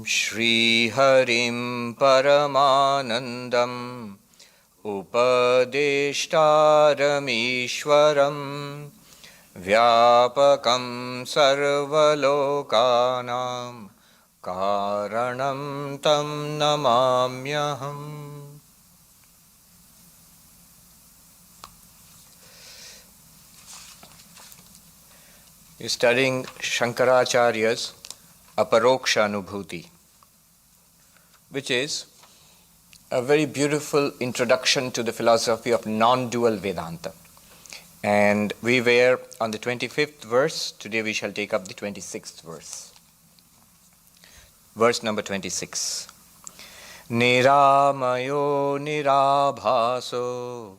Shri Harim Paramanandam Upadeshtaramishwaram Vyapakam Sarvalokanam Karanam Tam Namamyaham. You're studying Shankaracharya's Aparokshanubhuti, which is a very beautiful introduction to the philosophy of non-dual Vedanta. And we were on the 25th verse. Today we shall take up the 26th verse. Verse number 26. Niramayo nirabhaso,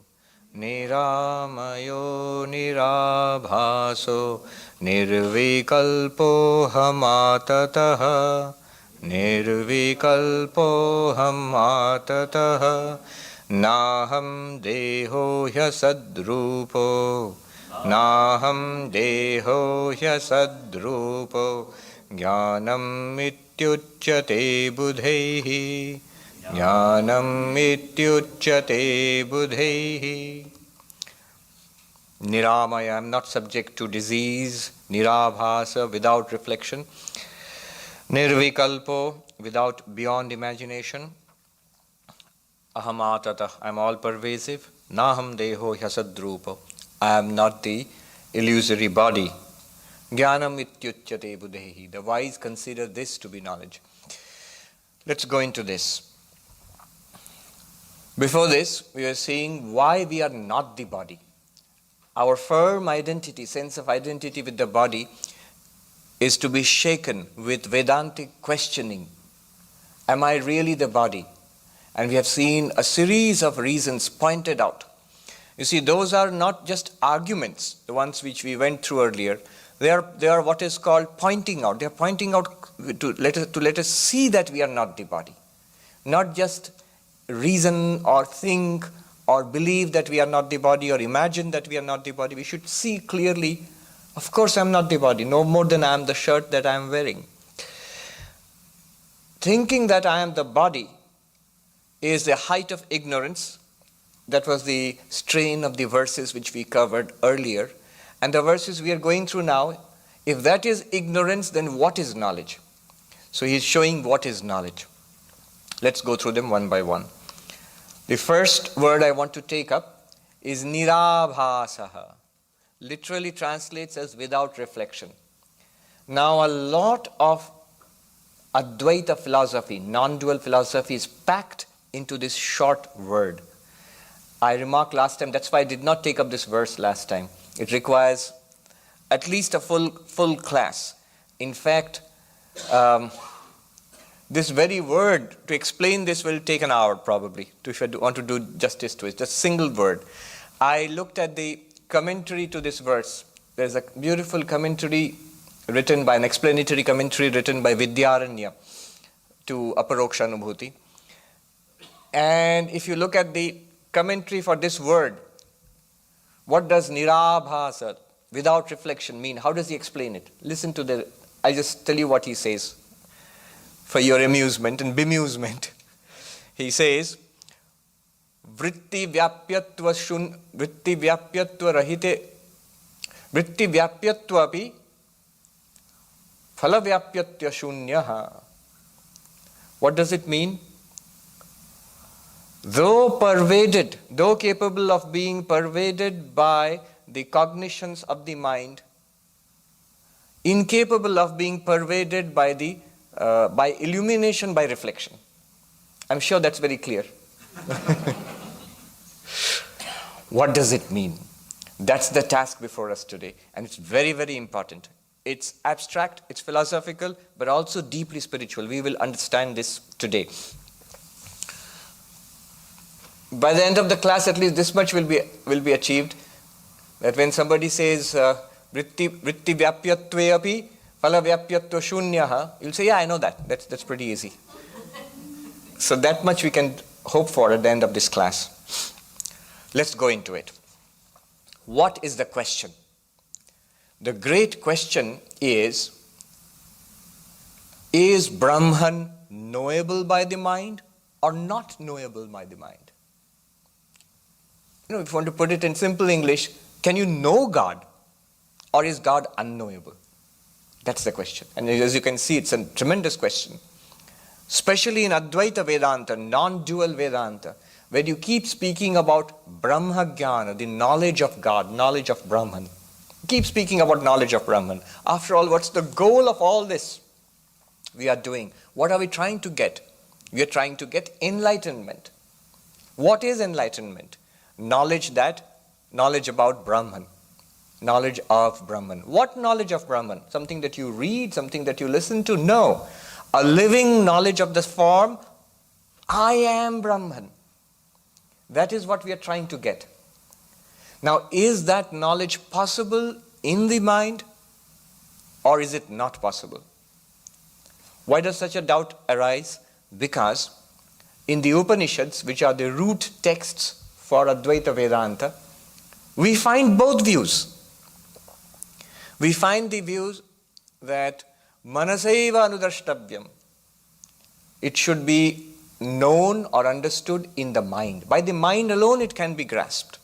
niramayo nirabhaso, nirvikalpo hamatataha, nirvikalpo hamatataha, naham deho hyasadrupo, naham deho hyasadrupo, jnanam ityuchyate buddhaihi, jnanam ityuchyate buddhaihi. Niramaya, I am not subject to disease. Nirabhasa, without reflection. Nirvikalpo, without beyond imagination. Ahamatata, I am all pervasive. Naham deho hyasadrupo, I am not the illusory body. Jnanam ityuchyate buddhehi, the wise consider this to be knowledge. Let's go into this. Before this, we are seeing why we are not the body. Our firm identity, sense of identity with the body is to be shaken with Vedantic questioning. Am I really the body? And we have seen a series of reasons pointed out. You see, those are not just arguments, the ones which we went through earlier. They are what is called pointing out. They are pointing out to let us see that we are not the body. Not just reason or think or believe that we are not the body or imagine that we are not the body. We should see clearly, of course I am not the body, no more than I am the shirt that I am wearing. Thinking that I am the body is the height of ignorance. That was the strain of the verses which we covered earlier. And the verses we are going through now, if that is ignorance, then what is knowledge? So he is showing what is knowledge. Let's go through them one by one. The first word I want to take up is nirabhasaha. Literally translates as without reflection. Now a lot of Advaita philosophy, non-dual philosophy is packed into this short word. I remarked last time, that's why I did not take up this verse last time. It requires at least a full class. In fact, this very word, to explain this will take an hour probably, if I want to do justice to it, just single word. I looked at the commentary to this verse. There's a beautiful commentary written by, an explanatory commentary written by Vidyaranya to Aparokshanubhuti. And if you look at the commentary for this word, what does nirabhasa, without reflection, mean? How does he explain it? Listen to I just tell you what he says for your amusement and bemusement. He says, vritti vyapyatva rahite, vritti vyapyatva api phala vyapyatya shunyaha. What does it mean? Though pervaded, though capable of being pervaded by the cognitions of the mind, incapable of being pervaded by by illumination by reflection. I'm sure that's very clear. What does it mean? That's the task before us today, and it's very, very important. It's abstract, it's philosophical, but also deeply spiritual. We will understand this today. By the end of the class, at least this much will be achieved. That when somebody says vritti vyapyatve api phala vyapyatva shunyaha, you'll say, yeah, I know that. That's pretty easy. So that much we can hope for at the end of this class. Let's go into it. What is the question? The great question is, Is Brahman knowable by the mind or not knowable by the mind? If you want to put it in simple English, can you know God or is God unknowable? That's the question. And as you can see, it's a tremendous question. Especially in Advaita Vedanta, non-dual Vedanta, where you keep speaking about Brahma Jnana, the knowledge of God, knowledge of Brahman. Keep speaking about knowledge of Brahman. After all, what's the goal of all this we are doing? What are we trying to get? We are trying to get enlightenment. What is enlightenment? Knowledge about Brahman. Knowledge of Brahman. What knowledge of Brahman? Something that you read, something that you listen to? No. A living knowledge of this form, I am Brahman. That is what we are trying to get. Now, is that knowledge possible in the mind or is it not possible? Why does such a doubt arise? Because in the Upanishads, which are the root texts for Advaita Vedanta, we find both views. We find the views that manasaiva anudrashtavyam, it should be known or understood in the mind. By the mind alone it can be grasped.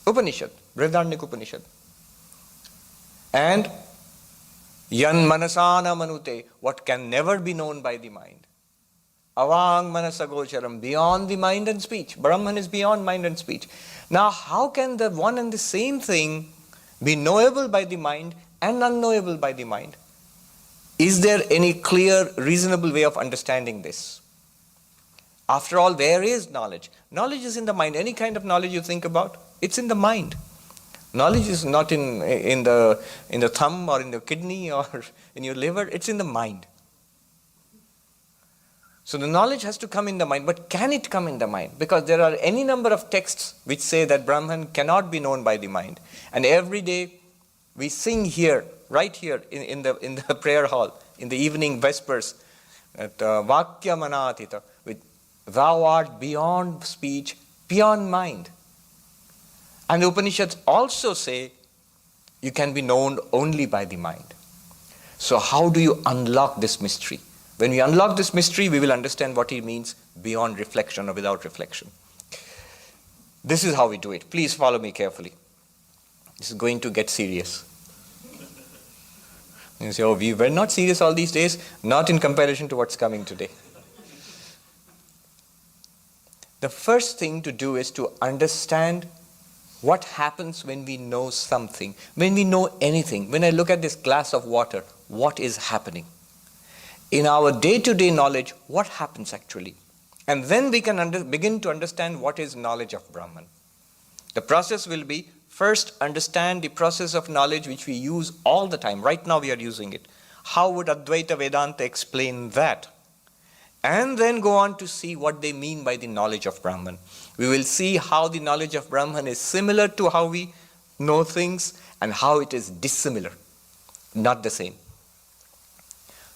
Upanishad, Brihadaranyaka Upanishad. And yan manasana manute, what can never be known by the mind. Avang manasagocharam, beyond the mind and speech. Brahman is beyond mind and speech. Now, how can the one and the same thing be knowable by the mind and unknowable by the mind? Is there any clear, reasonable way of understanding this? After all, where is knowledge? Knowledge is in the mind. Any kind of knowledge you think about, it's in the mind. Knowledge is not in the thumb or in the kidney or in your liver, it's in the mind. So the knowledge has to come in the mind, but can it come in the mind? Because there are any number of texts which say that Brahman cannot be known by the mind. And every day we sing here, right here in the prayer hall, in the evening vespers, at Vakya Manatita, with thou art beyond speech, beyond mind. And the Upanishads also say you can be known only by the mind. So how do you unlock this mystery? When we unlock this mystery, we will understand what it means beyond reflection or without reflection. This is how we do it. Please follow me carefully. This is going to get serious. You say, oh, we were not serious all these days. Not in comparison to what's coming today. The first thing to do is to understand what happens when we know something, when we know anything. When I look at this glass of water, what is happening? In our day-to-day knowledge, what happens actually? And then we can begin to understand what is knowledge of Brahman. The process will be, first understand the process of knowledge which we use all the time. Right now we are using it. How would Advaita Vedanta explain that? And then go on to see what they mean by the knowledge of Brahman. We will see how the knowledge of Brahman is similar to how we know things and how it is dissimilar, not the same.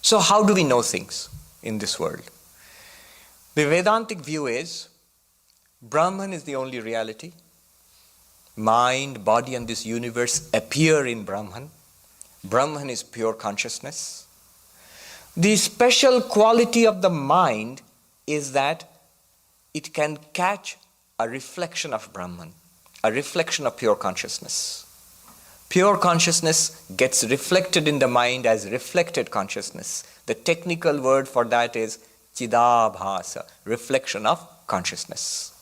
So how do we know things in this world? The Vedantic view is Brahman is the only reality. Mind, body, and this universe appear in Brahman. Brahman is pure consciousness. The special quality of the mind is that it can catch a reflection of Brahman, a reflection of pure consciousness. Pure consciousness gets reflected in the mind as reflected consciousness. The technical word for that is chidabhasa, reflection of consciousness.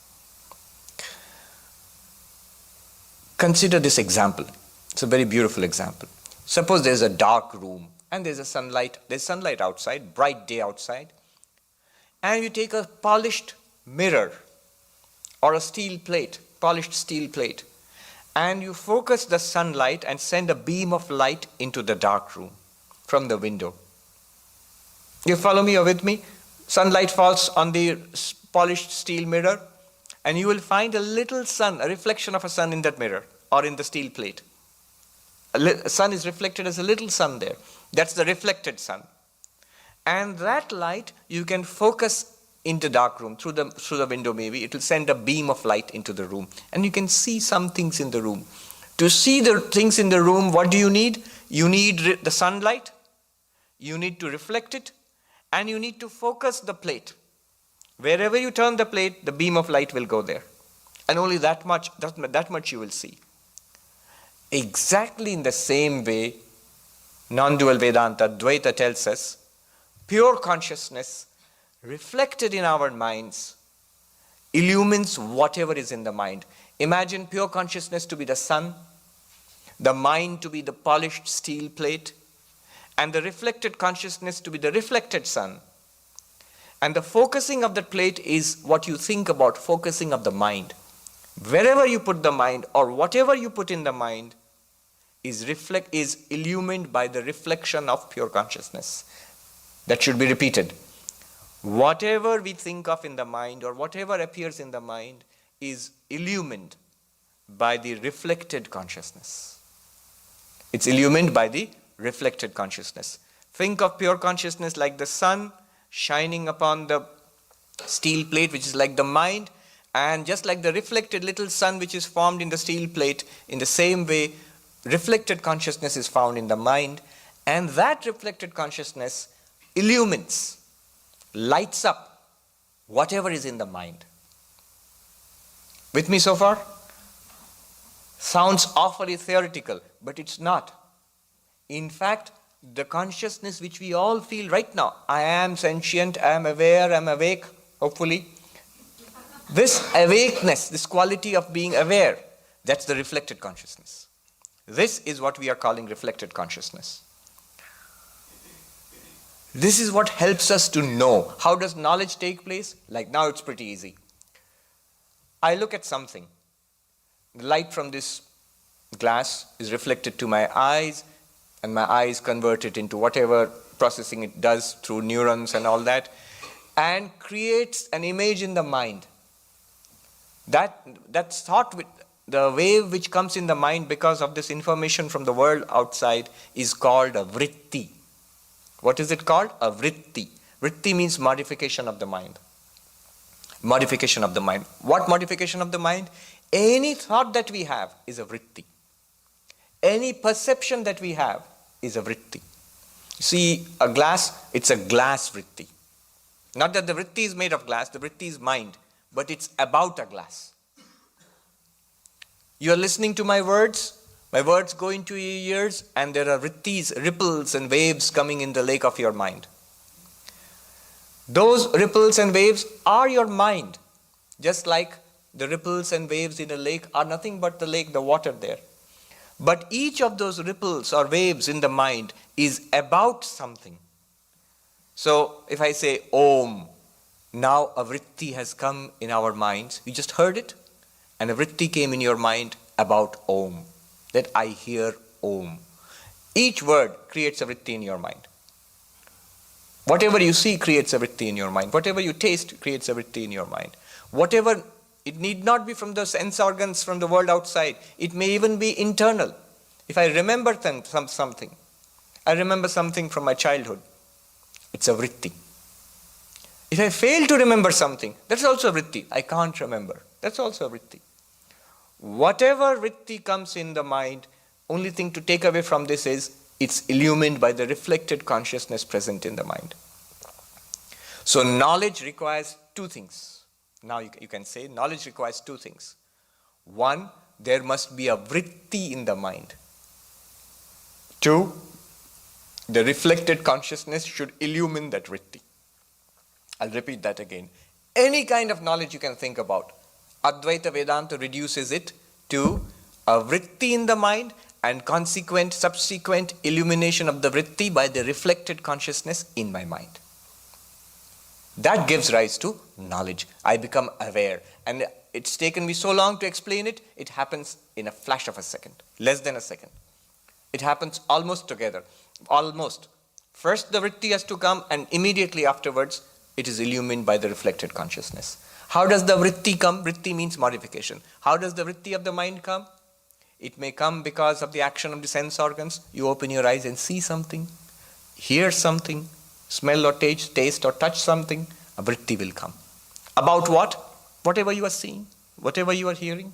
Consider this example. It's a very beautiful example. Suppose there's a dark room and there's sunlight outside, bright day outside, and you take a polished mirror or a polished steel plate, and you focus the sunlight and send a beam of light into the dark room from the window. You follow me or with me? Sunlight falls on the polished steel mirror, and you will find a little sun, a reflection of a sun in that mirror or in the steel plate. A sun is reflected as a little sun there. That's the reflected sun. And that light you can focus in the dark room, through the window maybe. It will send a beam of light into the room. And you can see some things in the room. To see the things in the room, what do you need? You need the sunlight. you need to reflect it, and you need to focus the plate. Wherever you turn the plate, the beam of light will go there. And only that much you will see. Exactly in the same way, non-dual Vedanta, Advaita tells us, pure consciousness reflected in our minds illumines whatever is in the mind. Imagine pure consciousness to be the sun, the mind to be the polished steel plate, and the reflected consciousness to be the reflected sun. And the focusing of the plate is what you think about, focusing of the mind. Wherever you put the mind, or whatever you put in the mind, is illumined by the reflection of pure consciousness. That should be repeated. Whatever we think of in the mind, or whatever appears in the mind, is illumined by the reflected consciousness. It's illumined by the reflected consciousness. Think of pure consciousness like the sun shining upon the steel plate, which is like the mind, and just like the reflected little sun which is formed in the steel plate, in the same way, reflected consciousness is found in the mind, and that reflected consciousness illumines, lights up whatever is in the mind. With me so far? Sounds awfully theoretical, but it's not. In fact, the consciousness which we all feel right now, I am sentient, I am aware, I am awake, hopefully. This awakeness, this quality of being aware, that's the reflected consciousness. This is what we are calling reflected consciousness. This is what helps us to know. How does knowledge take place? Like now it's pretty easy. I look at something. The light from this glass is reflected to my eyes, and my eyes convert it into whatever processing it does through neurons and all that, and creates an image in the mind. That's thought with the wave which comes in the mind because of this information from the world outside is called a vritti. What is it called? A vritti. Vritti means modification of the mind. Modification of the mind. What modification of the mind? Any thought that we have is a vritti. Any perception that we have is a vritti. See, a glass, it's a glass vritti. Not that the vritti is made of glass, the vritti is mind, but it's about a glass. You are listening to my words go into your ears, and there are vrittis, ripples and waves coming in the lake of your mind. Those ripples and waves are your mind, just like the ripples and waves in a lake are nothing but the lake, the water there. But each of those ripples or waves in the mind is about something. So if I say Om, now a vritti has come in our minds. You just heard it, and a vritti came in your mind about Om, that I hear Om. Each word creates a vritti in your mind. Whatever you see creates a vritti in your mind. Whatever you taste creates a vritti in your mind. Whatever, it need not be from the sense organs, from the world outside. It may even be internal. If I remember something, I remember something from my childhood, it's a vritti. If I fail to remember something, that's also a vritti. I can't remember. That's also a vritti. Whatever vritti comes in the mind, only thing to take away from this is it's illumined by the reflected consciousness present in the mind. So knowledge requires two things. Now you can say knowledge requires two things. One, there must be a vritti in the mind. Two, the reflected consciousness should illumine that vritti. I'll repeat that again. Any kind of knowledge you can think about, Advaita Vedanta reduces it to a vritti in the mind and subsequent illumination of the vritti by the reflected consciousness in my mind. That gives rise to knowledge. I become aware. And it's taken me so long to explain it, it happens in a flash of a second, less than a second. It happens almost together. Almost. First the vritti has to come, and immediately afterwards it is illumined by the reflected consciousness. How does the vritti come? Vritti means modification. How does the vritti of the mind come? It may come because of the action of the sense organs. You open your eyes and see something, hear something, smell or taste or touch something, a vritti will come. About what? Whatever you are seeing, whatever you are hearing.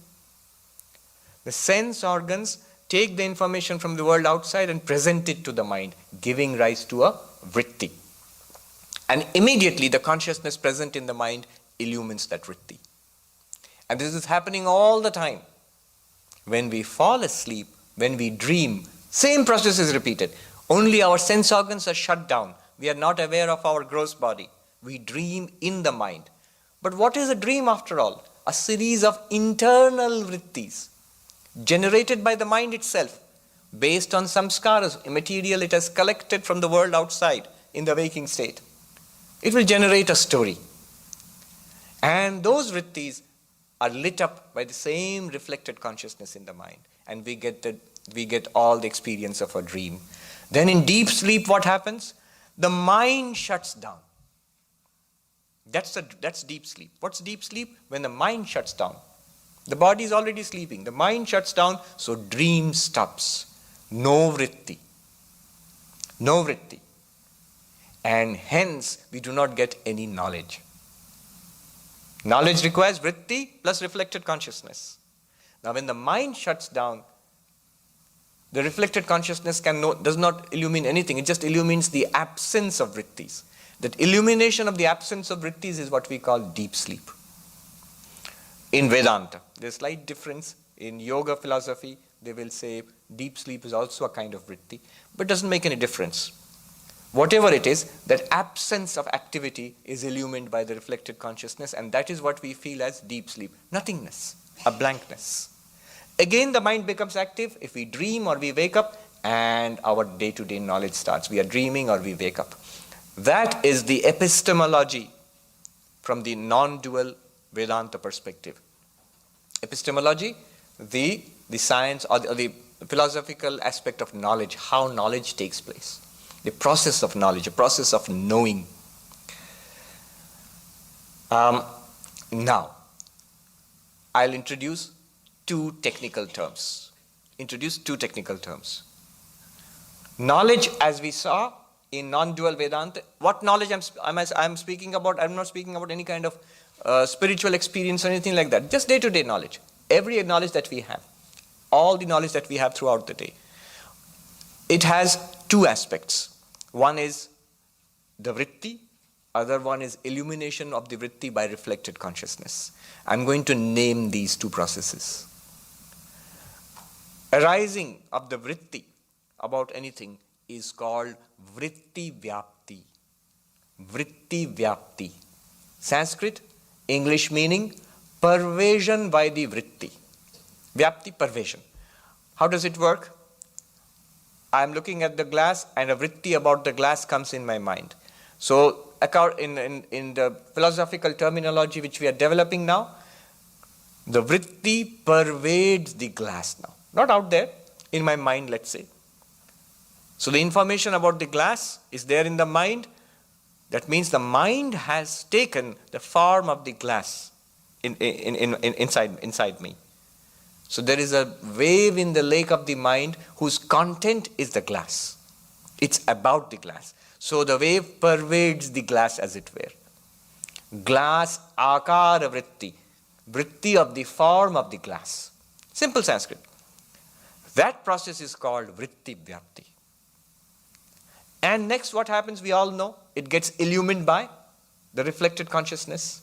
The sense organs take the information from the world outside and present it to the mind, giving rise to a vritti. And immediately the consciousness present in the mind illumines that vritti. And this is happening all the time. When we fall asleep, when we dream, same process is repeated. Only our sense organs are shut down. We are not aware of our gross body. We dream in the mind. But what is a dream after all? A series of internal vrittis generated by the mind itself, based on samskaras, material it has collected from the world outside in the waking state. It will generate a story. And those vrittis are lit up by the same reflected consciousness in the mind. And we get all the experience of a dream. Then in deep sleep, what happens? The mind shuts down. That's deep sleep. What's deep sleep? When the mind shuts down. The body is already sleeping. The mind shuts down, so dream stops. No vritti. No vritti. And hence, we do not get any knowledge. Knowledge requires vritti plus reflected consciousness. Now, when the mind shuts down, the reflected consciousness does not illumine anything. It just illumines the absence of vrittis. That illumination of the absence of vrittis is what we call deep sleep. In Vedanta, there's a slight difference. In yoga philosophy, they will say deep sleep is also a kind of vritti, but it doesn't make any difference. Whatever it is, that absence of activity is illumined by the reflected consciousness, and that is what we feel as deep sleep. Nothingness, a blankness. Again, the mind becomes active if we dream or we wake up, and our day-to-day knowledge starts. We are dreaming or we wake up. That is the epistemology from the non-dual Vedanta perspective. Epistemology, the science or the philosophical aspect of knowledge, how knowledge takes place. The process of knowledge, a process of knowing. Now, I'll introduce two technical terms. Knowledge, as we saw in non-dual Vedanta, what knowledge I'm speaking about? I'm not speaking about any kind of spiritual experience or anything like that. Just day-to-day knowledge. Every knowledge that we have, all the knowledge that we have throughout the day. It has two aspects. One is the vritti, other one is illumination of the vritti by reflected consciousness. I'm going to name these two processes. Arising of the vritti about anything is called vritti vyapti. Vritti vyapti. Sanskrit, English meaning pervasion by the vritti. Vyapti, pervasion. How does it work? I'm looking at the glass and a vritti about the glass comes in my mind. So in the philosophical terminology which we are developing now, the vritti pervades the glass now. Not out there, in my mind, let's say. So the information about the glass is there in the mind. That means the mind has taken the form of the glass inside me. So there is a wave in the lake of the mind whose content is the glass. It's about the glass. So the wave pervades the glass as it were. Glass akara vritti. Vritti of the form of the glass. Simple Sanskrit. That process is called vritti vyapti. And next what happens, we all know, it gets illumined by the reflected consciousness.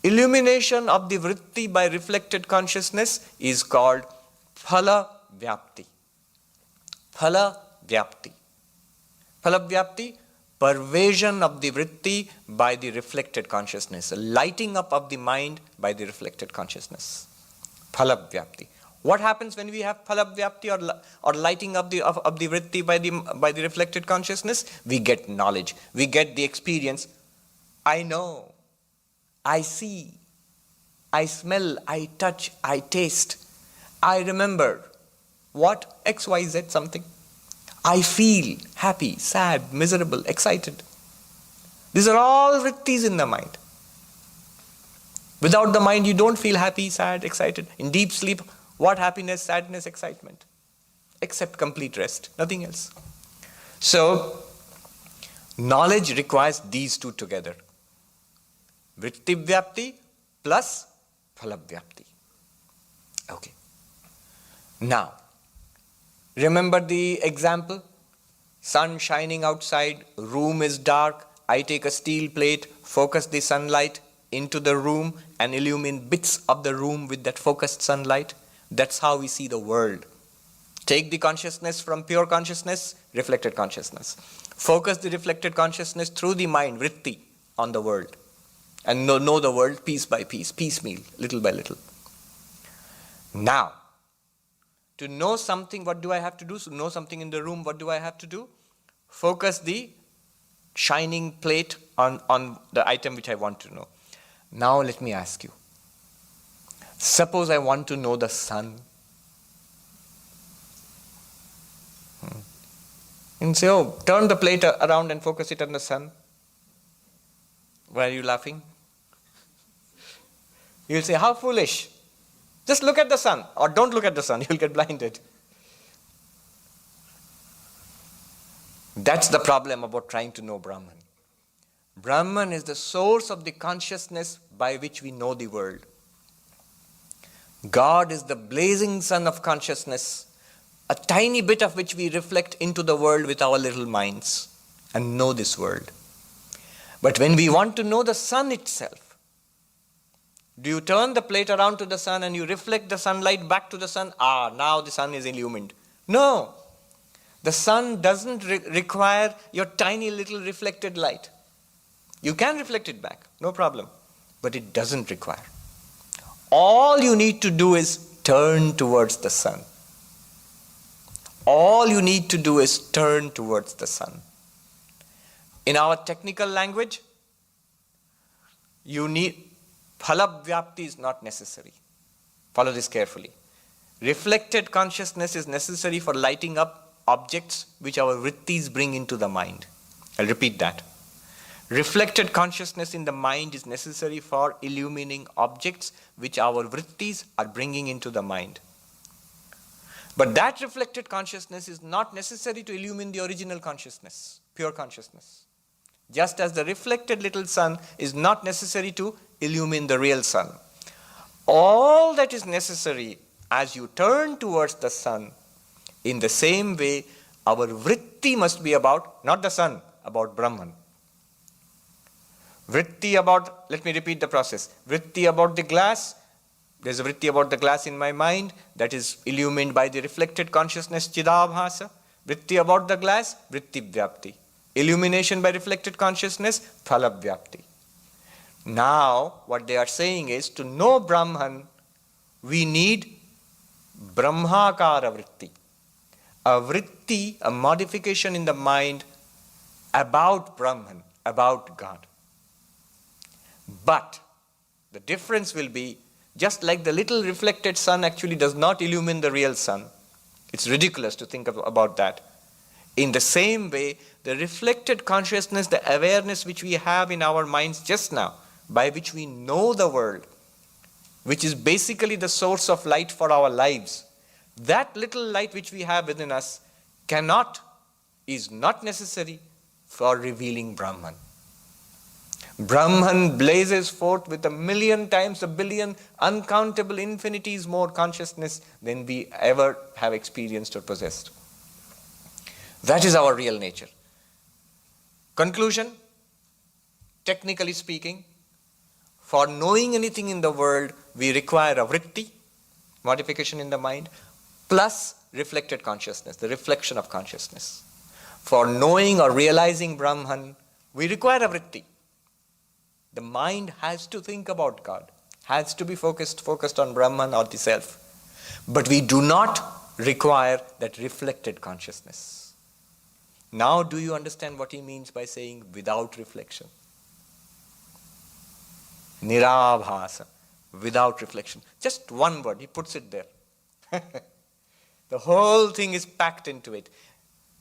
Illumination of the vritti by reflected consciousness is called phala vyapti. Phala vyapti. Phala vyapti, pervasion of the vritti by the reflected consciousness. Lighting up of the mind by the reflected consciousness. Phala vyapti. What happens when we have phala vyapti or lighting up of the vritti by the reflected consciousness? We get knowledge. We get the experience. I know. I see. I smell. I touch. I taste. I remember. What? X, Y, Z something. I feel happy, sad, miserable, excited. These are all vrittis in the mind. Without the mind, you don't feel happy, sad, excited. In deep sleep, what happiness, sadness, excitement? Except complete rest, nothing else. So, knowledge requires these two together. Vritti vyapti plus phala vyapti. Okay. Now, remember the example? Sun shining outside, room is dark, I take a steel plate, focus the sunlight into the room and illumine bits of the room with that focused sunlight. That's how we see the world. Take the consciousness from pure consciousness, reflected consciousness. Focus the reflected consciousness through the mind, vritti, on the world. And know the world piece by piece, piecemeal, little by little. Now, to know something, what do I have to do? To know something in the room, what do I have to do? Focus the shining plate on the item which I want to know. Now let me ask you. Suppose I want to know the sun. And say, oh, turn the plate around and focus it on the sun. Why are you laughing? You'll say, how foolish. Just look at the sun, or don't look at the sun, you'll get blinded. That's the problem about trying to know Brahman. Brahman is the source of the consciousness by which we know the world. God is the blazing sun of consciousness, a tiny bit of which we reflect into the world with our little minds and know this world. But when we want to know the sun itself, do you turn the plate around to the sun and you reflect the sunlight back to the sun? Now the sun is illumined. No. The sun doesn't require your tiny little reflected light. You can reflect it back, no problem. But it doesn't require. All you need to do is turn towards the sun. All you need to do is turn towards the sun. In our technical language, you need phala vyapti is not necessary. Follow this carefully. Reflected consciousness is necessary for lighting up objects which our vrittis bring into the mind. I'll repeat that. Reflected consciousness in the mind is necessary for illumining objects which our vrittis are bringing into the mind. But that reflected consciousness is not necessary to illumine the original consciousness, pure consciousness. Just as the reflected little sun is not necessary to illumine the real sun. All that is necessary as you turn towards the sun, in the same way, our vritti must be about, not the sun, about Brahman. Vritti about, let me repeat the process. Vritti about the glass. There's a vritti about the glass in my mind that is illumined by the reflected consciousness, chidabhasa. Vritti about the glass, vritti vyapti. Illumination by reflected consciousness, phala vyapti. Now, what they are saying is, to know Brahman, we need brahmakara vritti. A vritti, a modification in the mind about Brahman, about God. But the difference will be, just like the little reflected sun actually does not illumine the real sun. It's ridiculous to think about that. In the same way, the reflected consciousness, the awareness which we have in our minds just now, by which we know the world, which is basically the source of light for our lives, that little light which we have within us is not necessary for revealing Brahman. Brahman blazes forth with 1,000,000 times 1,000,000,000, uncountable infinities more consciousness than we ever have experienced or possessed. That is our real nature. Conclusion, technically speaking, for knowing anything in the world, we require a vritti, modification in the mind, plus reflected consciousness, the reflection of consciousness. For knowing or realizing Brahman, we require a vritti. The mind has to think about God, has to be focused on Brahman or the self. But we do not require that reflected consciousness. Now do you understand what he means by saying without reflection? Nirabhasa, without reflection. Just one word, he puts it there. The whole thing is packed into it.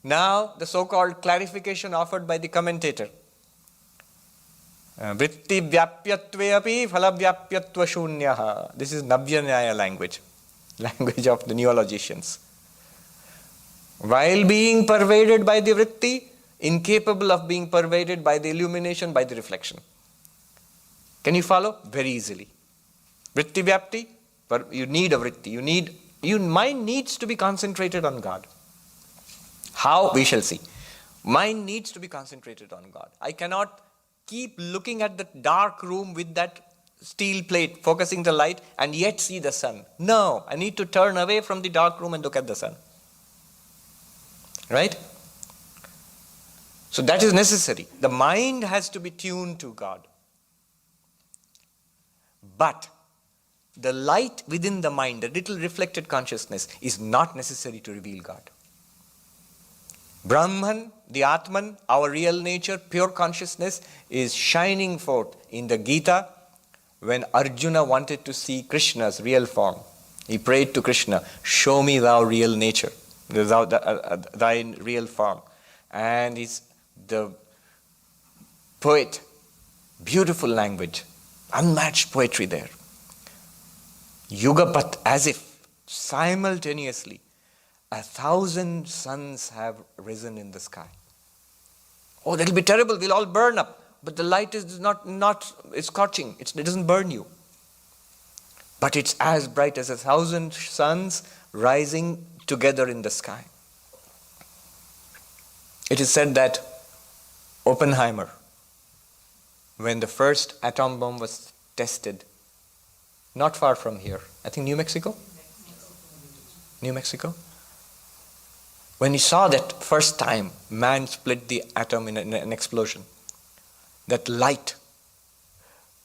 Now the so-called clarification offered by the commentator. Vritti vyapyatve api phala vyapyatva shunyaha. This is Navya Nyaya language of the neologicians. While being pervaded by the vritti, incapable of being pervaded by the illumination, by the reflection. Can you follow? Very easily. Vritti vyapti, you need a vritti. Your mind needs to be concentrated on God. How? We shall see. Mind needs to be concentrated on God. I cannot keep looking at the dark room with that steel plate, focusing the light, and yet see the sun. No, I need to turn away from the dark room and look at the sun. Right? So that is necessary. The mind has to be tuned to God. But the light within the mind, the little reflected consciousness, is not necessary to reveal God. Brahman, the Atman, our real nature, pure consciousness, is shining forth in the Gita when Arjuna wanted to see Krishna's real form. He prayed to Krishna, show me thou real nature, thy real form. And the poet, beautiful language, unmatched poetry there. Yugapat, as if simultaneously 1,000 suns have risen in the sky. Oh, that'll be terrible, we'll all burn up. But the light is not it's scorching, it doesn't burn you. But it's as bright as 1,000 suns rising together in the sky. It is said that Oppenheimer, when the first atom bomb was tested, not far from here, I think New Mexico? New Mexico? When he saw that first time man split the atom in an explosion, that light,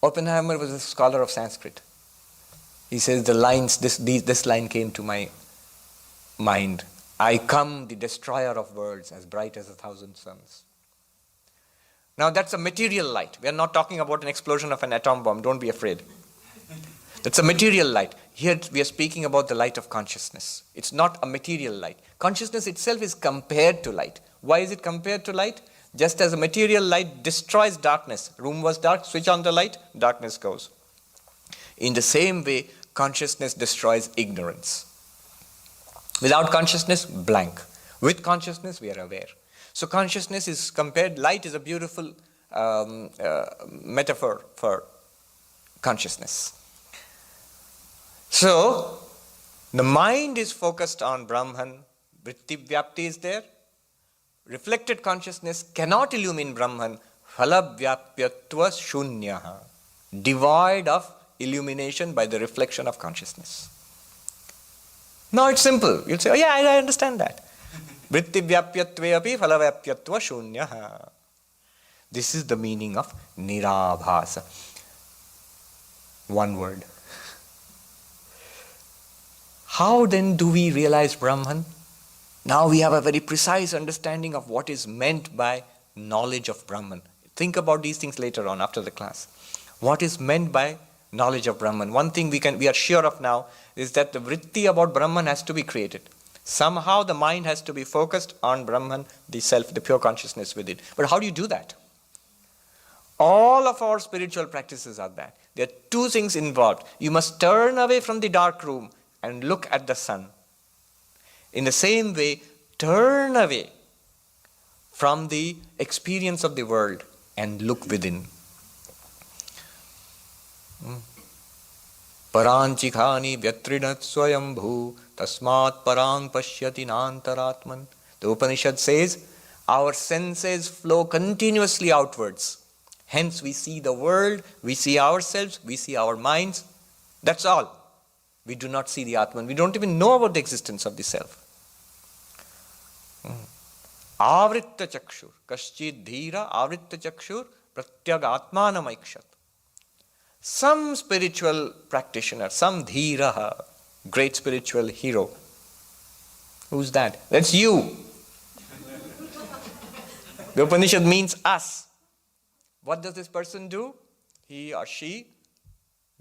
Oppenheimer was a scholar of Sanskrit. He says the lines, this line came to my mind. I come, the destroyer of worlds, as bright as 1,000 suns. Now that's a material light. We are not talking about an explosion of an atom bomb. Don't be afraid. That's a material light. Here we are speaking about the light of consciousness. It's not a material light. Consciousness itself is compared to light. Why is it compared to light? Just as a material light destroys darkness. Room was dark, switch on the light, darkness goes. In the same way, consciousness destroys ignorance. Without consciousness, blank. With consciousness, we are aware. So consciousness is compared, light is a beautiful metaphor for consciousness. So, the mind is focused on Brahman, vritti vyapti is there. Reflected consciousness cannot illumine Brahman, phala vyapyatva shunyaha, devoid of illumination by the reflection of consciousness. Now it's simple. You'll say, oh yeah, I understand that. Vritti vyapyatve api phala vyapyatva shunyaha. This is the meaning of nirabhasa. One word. How then do we realize Brahman? Now we have a very precise understanding of what is meant by knowledge of Brahman. Think about these things later on after the class. What is meant by knowledge of Brahman? One thing we are sure of now is that the vritti about Brahman has to be created. Somehow the mind has to be focused on Brahman, the self, the pure consciousness within. But how do you do that? All of our spiritual practices are that. There are two things involved. You must turn away from the dark room and look at the sun. In the same way, turn away from the experience of the world and look within. Paranchikhani vyatrinat swayambhu tasmat parang pashyati nantaratman. The Upanishad says, our senses flow continuously outwards. Hence we see the world, we see ourselves, we see our minds. That's all. We do not see the Atman. We don't even know about the existence of the self. Avritta chakshur. Kaschid dhira avritta chakshur pratyag atmanam aikshat. Some spiritual practitioner, some dhiraha, great spiritual hero. Who's that? That's you. The Upanishad means us. What does this person do? He or she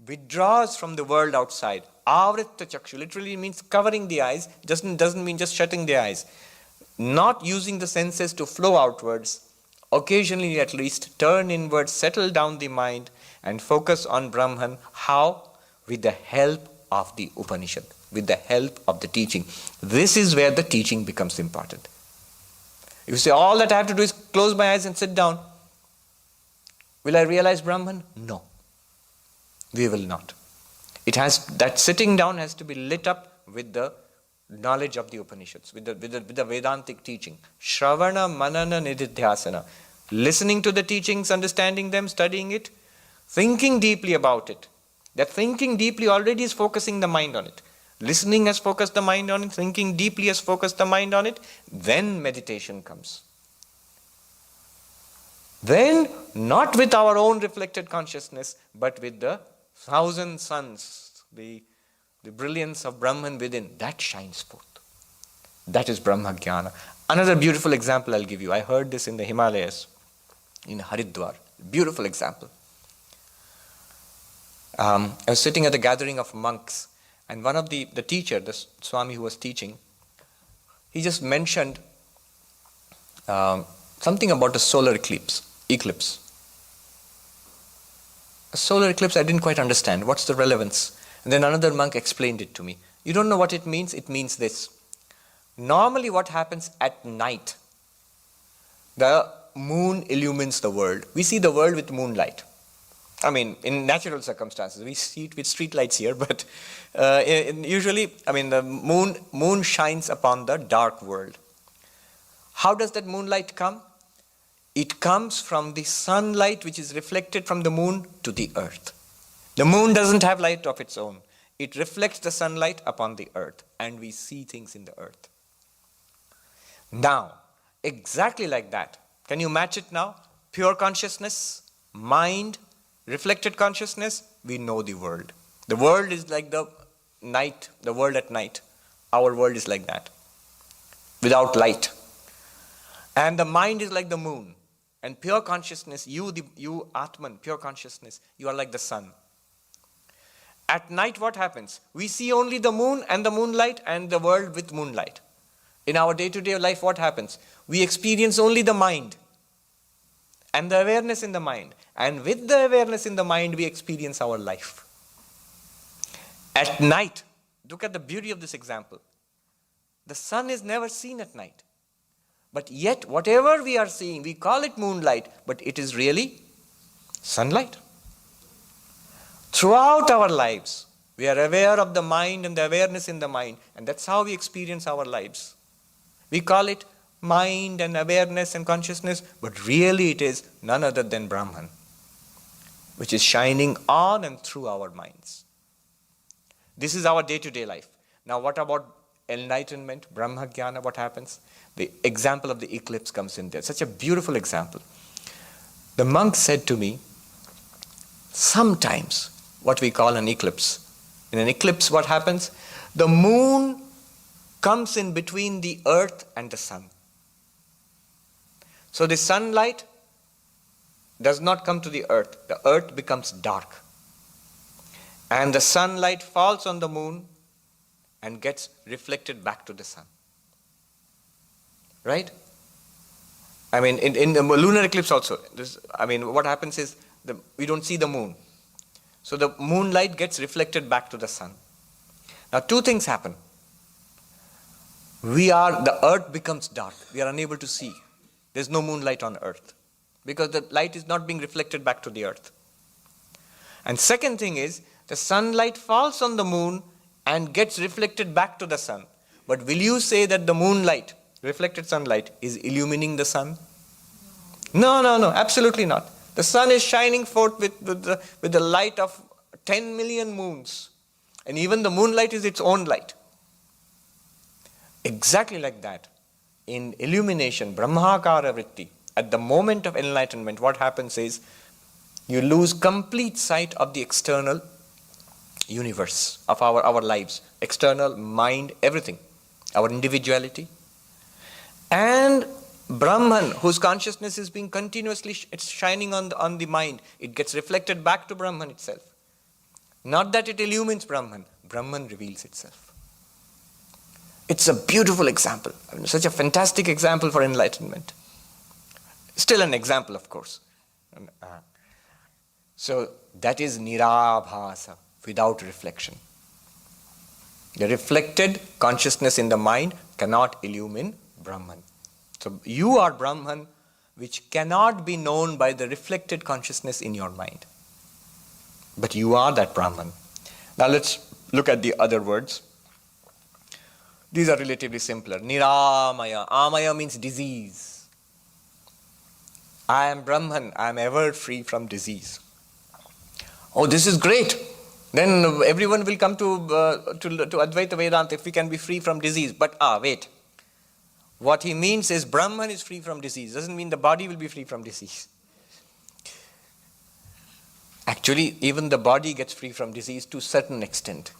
withdraws from the world outside. Avritta chakshu literally means covering the eyes, doesn't mean just shutting the eyes. Not using the senses to flow outwards, occasionally at least turn inwards, settle down the mind and focus on Brahman. How? With the help of the Upanishad, with the help of the teaching. This is where the teaching becomes important. If you say all that I have to do is close my eyes and sit down, will I realize Brahman? No. We will not. It has, that sitting down has to be lit up with the knowledge of the Upanishads, with the Vedantic teaching. Shravana, Manana, Nididhyasana. Listening to the teachings, understanding them, studying it, thinking deeply about it. That thinking deeply already is focusing the mind on it. Listening has focused the mind on it, thinking deeply has focused the mind on it, then meditation comes. Then, not with our own reflected consciousness, but with the thousand suns, the brilliance of Brahman within, that shines forth. That is Brahma Jnana. Another beautiful example I'll give you. I heard this in the Himalayas, in Haridwar. Beautiful example. I was sitting at a gathering of monks, and one of the teacher, the Swami who was teaching, he just mentioned something about a solar eclipse. A solar eclipse, I didn't quite understand. What's the relevance? And then another monk explained it to me. You don't know what it means? It means this. Normally what happens at night, the moon illumines the world. We see the world with moonlight. I mean, in natural circumstances, we see it with street lights here, but usually, the moon shines upon the dark world. How does that moonlight come? It comes from the sunlight which is reflected from the moon to the earth. The moon doesn't have light of its own. It reflects the sunlight upon the earth, and we see things in the earth. Now, exactly like that. Can you match it now? Pure consciousness, mind, reflected consciousness, we know the world. The world is like the night, the world at night. Our world is like that, without light. And the mind is like the moon. And pure consciousness, you Atman, pure consciousness, you are like the sun. At night what happens? We see only the moon and the moonlight and the world with moonlight. In our day-to-day life what happens? We experience only the mind and the awareness in the mind. And with the awareness in the mind we experience our life. At night, look at the beauty of this example. The sun is never seen at night. But yet, whatever we are seeing, we call it moonlight, but it is really sunlight. Throughout our lives, we are aware of the mind and the awareness in the mind, and that's how we experience our lives. We call it mind and awareness and consciousness, but really it is none other than Brahman, which is shining on and through our minds. This is our day-to-day life. Now, what about enlightenment, Brahma Jnana, what happens? The example of the eclipse comes in there. Such a beautiful example. The monk said to me, sometimes what we call an eclipse. In an eclipse, what happens? The moon comes in between the earth and the sun. So the sunlight does not come to the earth becomes dark. And the sunlight falls on the moon and gets reflected back to the sun. Right? In the lunar eclipse also, what happens is we don't see the moon. So the moonlight gets reflected back to the sun. Now two things happen. The earth becomes dark. We are unable to see. There's no moonlight on earth because the light is not being reflected back to the earth. And second thing is, the sunlight falls on the moon and gets reflected back to the sun. But will you say that the moonlight, reflected sunlight, is illumining the sun? No, absolutely not. The sun is shining forth with the light of 10 million moons. And even the moonlight is its own light. Exactly like that. In illumination, Brahmakara Vritti, at the moment of enlightenment, what happens is you lose complete sight of the external universe of our lives, external mind, everything, our individuality. And Brahman, whose consciousness is being continuously, it's shining on the mind, it gets reflected back to Brahman itself. Not that it illumines Brahman, Brahman reveals itself. It's a beautiful example, such a fantastic example for enlightenment. Still an example, of course. So that is nirabhasa, without reflection. The reflected consciousness in the mind cannot illumine Brahman. So you are Brahman, which cannot be known by the reflected consciousness in your mind. But you are that Brahman. Now let's look at the other words. These are relatively simpler. Niramaya. Amaya means disease. I am Brahman. I am ever free from disease. Oh, this is great. Then everyone will come to Advaita Vedanta if we can be free from disease. But wait. What he means is Brahman is free from disease. Doesn't mean the body will be free from disease. Actually, even the body gets free from disease to a certain extent.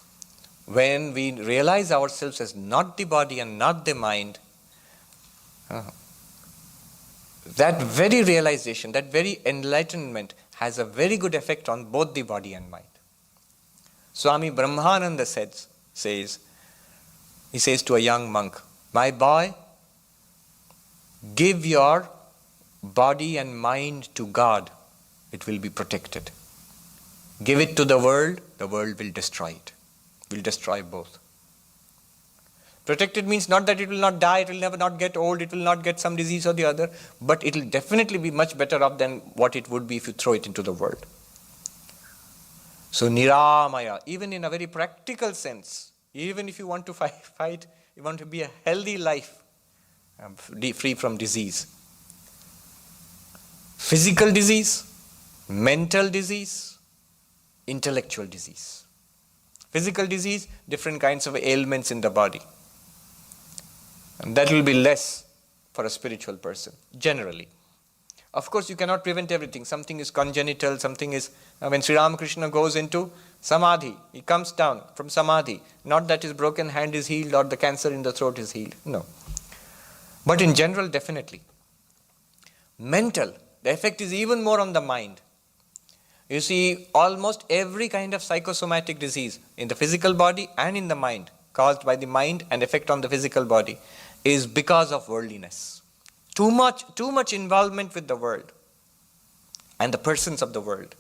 When we realize ourselves as not the body and not the mind, that very realization, that very enlightenment has a very good effect on both the body and mind. Swami Brahmananda says to a young monk, my boy, give your body and mind to God, it will be protected. Give it to the world will destroy it. Will destroy both. Protected means not that it will not die, it will never not get old, it will not get some disease or the other, but it will definitely be much better off than what it would be if you throw it into the world. So Niramaya, even in a very practical sense, even if you want to fight, you want to be a healthy life, free from disease. Physical disease, mental disease, intellectual disease. Physical disease, different kinds of ailments in the body. And that will be less for a spiritual person, generally. Of course, you cannot prevent everything. Something is congenital, something is... when Sri Ramakrishna goes into samadhi, he comes down from samadhi. Not that his broken hand is healed or the cancer in the throat is healed. No. But in general, definitely. Mental, the effect is even more on the mind. You see, almost every kind of psychosomatic disease in the physical body and in the mind, caused by the mind and effect on the physical body, is because of worldliness. Too much involvement with the world and the persons of the world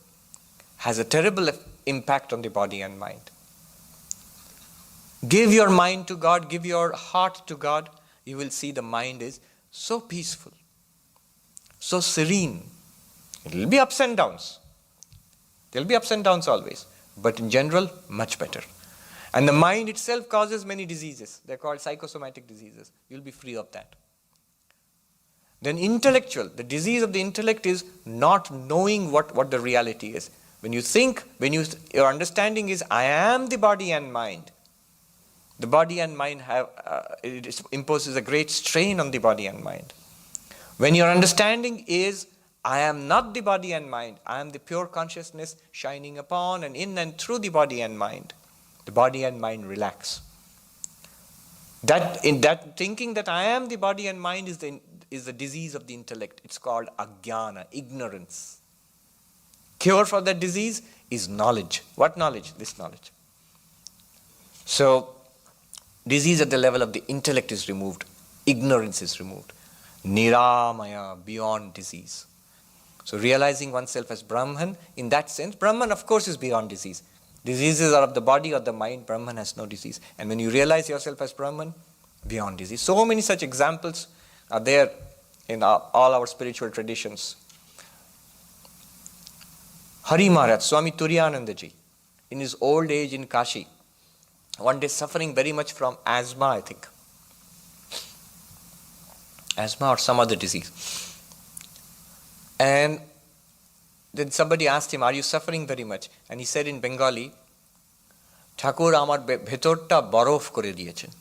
has a terrible impact on the body and mind. Give your mind to God, give your heart to God, you will see the mind is so peaceful, so serene. It will be ups and downs. There will be ups and downs always, but in general, much better. And the mind itself causes many diseases. They're called psychosomatic diseases. You'll be free of that. Then intellectual, the disease of the intellect is not knowing what the reality is. When you think, your understanding is, I am the body and mind. The body and mind it imposes a great strain on the body and mind. When your understanding is, I am not the body and mind, I am the pure consciousness shining upon and in and through the body and mind. The body and mind relax. In that thinking that I am the body and mind is the disease of the intellect. It's called ajnana, ignorance. Cure for that disease is knowledge. What knowledge? This knowledge. So, disease at the level of the intellect is removed. Ignorance is removed. Niramaya, beyond disease. So realizing oneself as Brahman, in that sense, Brahman of course is beyond disease. Diseases are of the body or the mind, Brahman has no disease. And when you realize yourself as Brahman, beyond disease. So many such examples are there in all our spiritual traditions. Hari Maharaj, Swami Turiyanandaji, in his old age in Kashi, one day suffering very much from asthma, I think. Asthma or some other disease. And then somebody asked him, are you suffering very much? And he said in Bengali, Thakur amar bhetorta borof kore diyechen.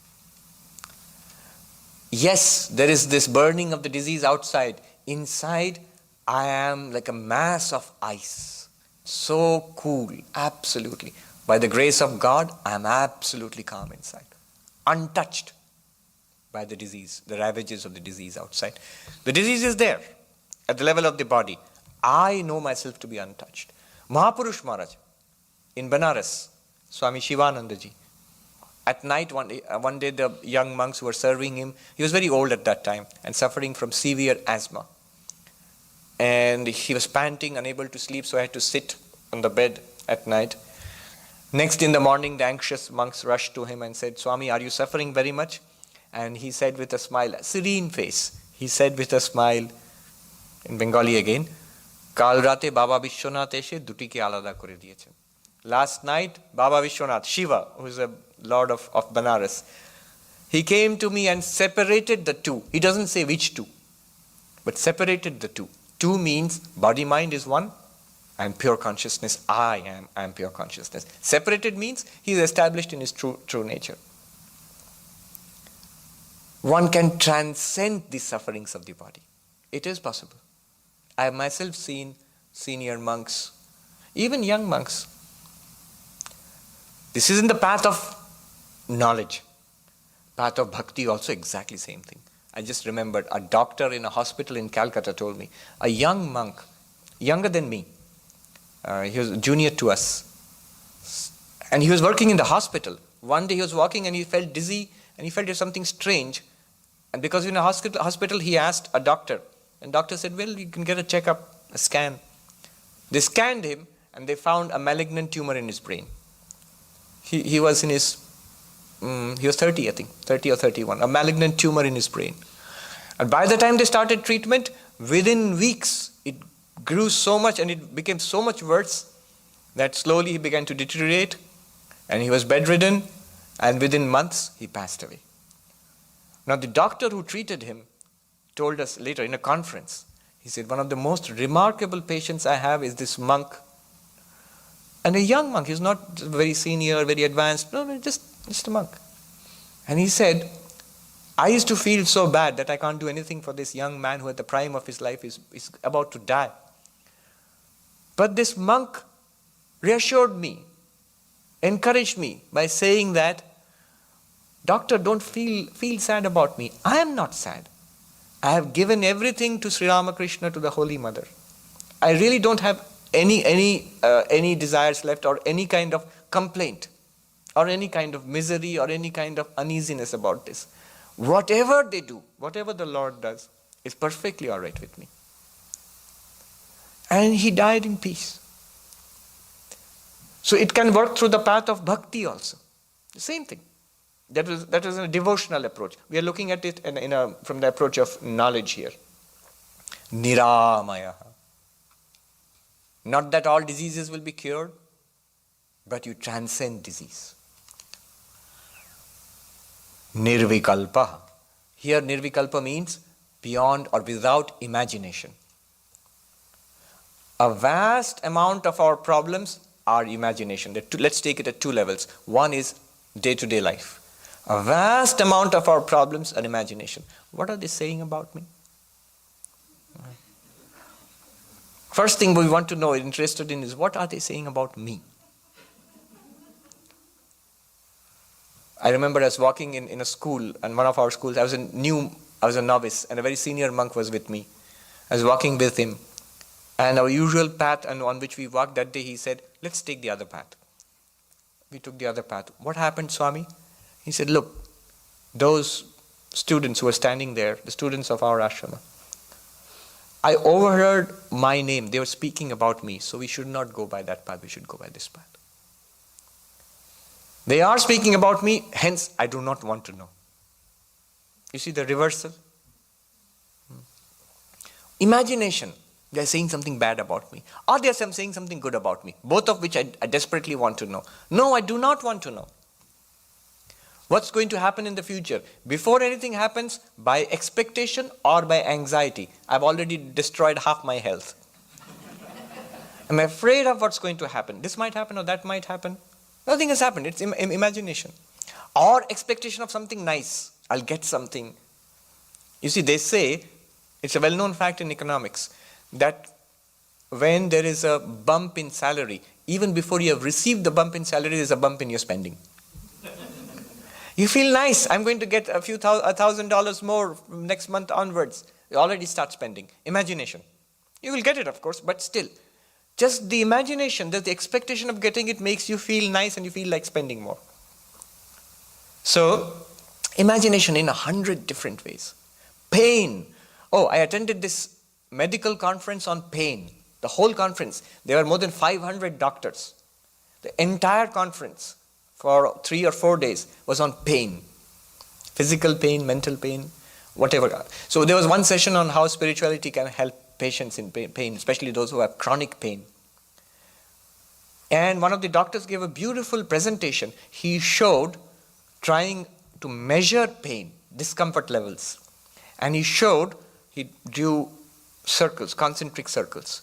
Yes, there is this burning of the disease outside. Inside, I am like a mass of ice. So cool, absolutely. By the grace of God, I am absolutely calm inside. Untouched by the disease, the ravages of the disease outside. The disease is there at the level of the body. I know myself to be untouched. Mahapurush Maharaj in Banaras, Swami Shivanandaji, at night one day the young monks who were serving him, he was very old at that time and suffering from severe asthma. And he was panting, unable to sleep, so I had to sit on the bed at night. Next in the morning, the anxious monks rushed to him and said, Swami, are you suffering very much? And he said with a smile, a serene face, he said with a smile, in Bengali again, Kal rate Baba Vishwanath eshe duti ke alada kore diyechen. Last night, Baba Vishwanath, Shiva, who is a lord of Banaras, He came to me and separated the two. He doesn't say which two, but separated the two. Two means body-mind is one, and pure consciousness, I am pure consciousness. Separated means he is established in his true nature. One can transcend the sufferings of the body. It is possible. I have myself seen senior monks, even young monks. This is in the path of knowledge. Path of bhakti also exactly same thing. I just remembered a doctor in a hospital in Calcutta told me, a young monk, younger than me, he was junior to us, and he was working in the hospital. One day he was walking and he felt dizzy and he felt there's something strange. And because in a hospital he asked a doctor, and doctor said, well, you can get a checkup, a scan. They scanned him and they found a malignant tumor in his brain. He was in his, he was 30 I think, 30 or 31, a malignant tumor in his brain. And by the time they started treatment, within weeks it grew so much and it became so much worse that slowly he began to deteriorate and he was bedridden, and within months he passed away. Now the doctor who treated him told us later in a conference, he said, one of the most remarkable patients I have is this monk. And a young monk, he's not very senior, very advanced, no, just a monk. And he said, I used to feel so bad that I can't do anything for this young man who at the prime of his life is about to die. But this monk reassured me, encouraged me by saying that, doctor, don't feel sad about me. I am not sad. I have given everything to Sri Ramakrishna, to the Holy Mother. I really don't have any desires left or any kind of complaint or any kind of misery or any kind of uneasiness about this. Whatever they do, whatever the Lord does, is perfectly all right with me. And he died in peace. So it can work through the path of bhakti also. The same thing. That is a devotional approach. We are looking at it from the approach of knowledge here. Niramaya. Not that all diseases will be cured, but you transcend disease. Nirvikalpa. Here nirvikalpa means beyond or without imagination. A vast amount of our problems are imagination. Let's take it at two levels. One is day-to-day life. A vast amount of our problems are imagination. What are they saying about me? First thing we want to know, interested in, is what are they saying about me? I remember I was walking in a school, and one of our schools, I was a novice, and a very senior monk was with me. I was walking with him, and our usual path on which we walked that day, he said, let's take the other path. We took the other path. What happened, Swami? He said, look, those students who were standing there, the students of our ashrama, I overheard my name. They were speaking about me, so we should not go by that path, we should go by this path. They are speaking about me, hence I do not want to know. You see the reversal? Imagination. They are saying something bad about me. Or they are saying something good about me. Both of which I desperately want to know. No, I do not want to know. What's going to happen in the future? Before anything happens, by expectation or by anxiety, I've already destroyed half my health. I'm afraid of what's going to happen. This might happen or that might happen. Nothing has happened. It's imagination. Or expectation of something nice. I'll get something. You see, they say, it's a well-known fact in economics, that when there is a bump in salary, even before you have received the bump in salary, there's a bump in your spending. You feel nice. I'm going to get $1,000 more from next month onwards. You already start spending. Imagination. You will get it, of course, but still. Just the imagination, the expectation of getting it makes you feel nice and you feel like spending more. So, imagination in 100 different ways. Pain. Oh, I attended this medical conference on pain. The whole conference. There were more than 500 doctors. The entire conference for 3 or 4 days was on pain. Physical pain, mental pain, whatever. So there was one session on how spirituality can help patients in pain, especially those who have chronic pain. And one of the doctors gave a beautiful presentation. He showed trying to measure pain, discomfort levels. And he drew circles, concentric circles.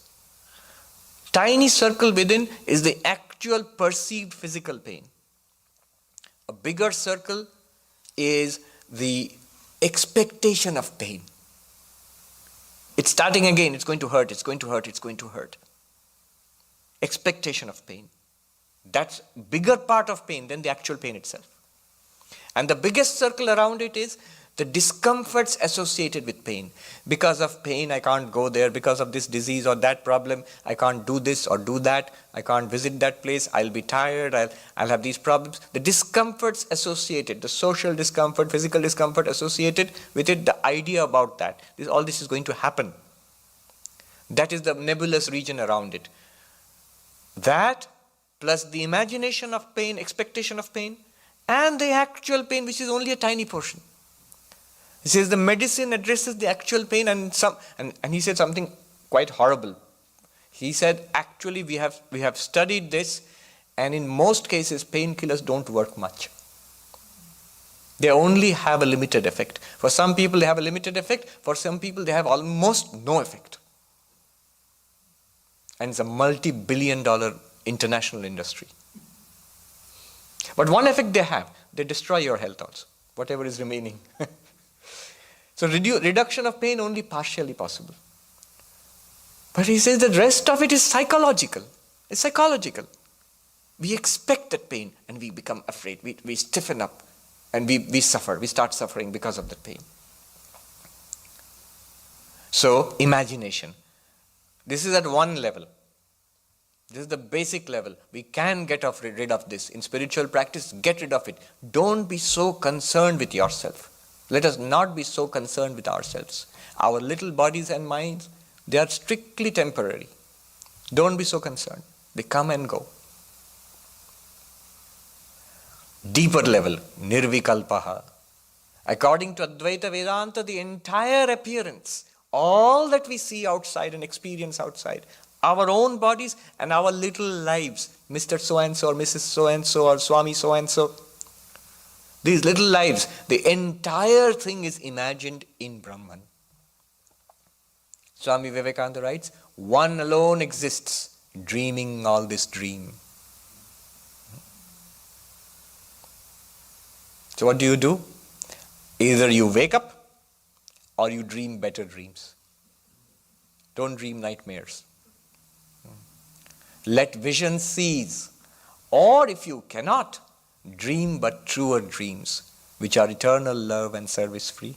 Tiny circle within is the actual perceived physical pain. A bigger circle is the expectation of pain. It's starting again, it's going to hurt, it's going to hurt, it's going to hurt. Expectation of pain. That's bigger part of pain than the actual pain itself. And the biggest circle around it is the discomforts associated with pain. Because of pain, I can't go there. Because of this disease or that problem, I can't do this or do that. I can't visit that place. I'll be tired. I'll have these problems. The discomforts associated, the social discomfort, physical discomfort associated with it, the idea about that. All this is going to happen. That is the nebulous region around it. That plus the imagination of pain, expectation of pain, and the actual pain, which is only a tiny portion. He says the medicine addresses the actual pain, and he said something quite horrible. He said, actually we have studied this, and in most cases painkillers don't work much. They only have a limited effect. For some people they have a limited effect, for some people they have almost no effect. And it's a multi-billion-dollar international industry. But one effect they have, they destroy your health also, whatever is remaining. So reduction of pain only partially possible. But he says the rest of it is psychological. It's psychological. We expect that pain and we become afraid. We stiffen up and we suffer. We start suffering because of that pain. So imagination. This is at one level. This is the basic level. We can get rid of this. In spiritual practice, get rid of it. Don't be so concerned with yourself. Let us not be so concerned with ourselves. Our little bodies and minds, they are strictly temporary. Don't be so concerned. They come and go. Deeper level, nirvikalpaha. According to Advaita Vedanta, the entire appearance, all that we see outside and experience outside, our own bodies and our little lives, Mr. So-and-so or Mrs. So-and-so or Swami so-and-so, these little lives, the entire thing is imagined in Brahman. Swami Vivekananda writes, one alone exists, dreaming all this dream. So what do? Either you wake up or you dream better dreams. Don't dream nightmares. Let vision cease. Or if you cannot, dream but truer dreams, which are eternal love and service free.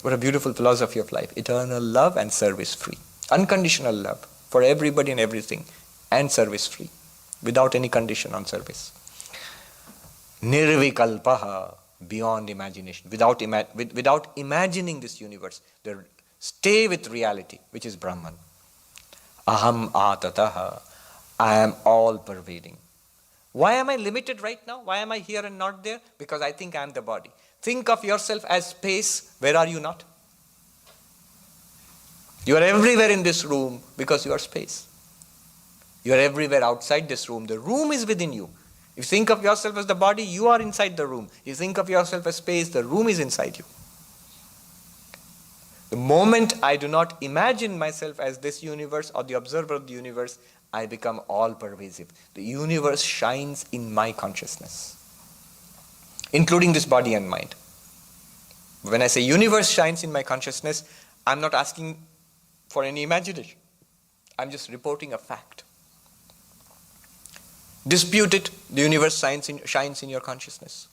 What a beautiful philosophy of life. Eternal love and service free. Unconditional love for everybody and everything, and service free, without any condition on service. Nirvikalpaha, beyond imagination, without imagining this universe. Stay with reality, which is Brahman. Aham atataha, I am all pervading. Why am I limited right now? Why am I here and not there? Because I think I am the body. Think of yourself as space. Where are you not? You are everywhere in this room because you are space. You are everywhere outside this room. The room is within you. If you think of yourself as the body, you are inside the room. If you think of yourself as space, the room is inside you. The moment I do not imagine myself as this universe or the observer of the universe, I become all pervasive. The universe shines in my consciousness, including this body and mind. When I say universe shines in my consciousness, I'm not asking for any imagination. I'm just reporting a fact. Dispute it, the universe shines in your consciousness.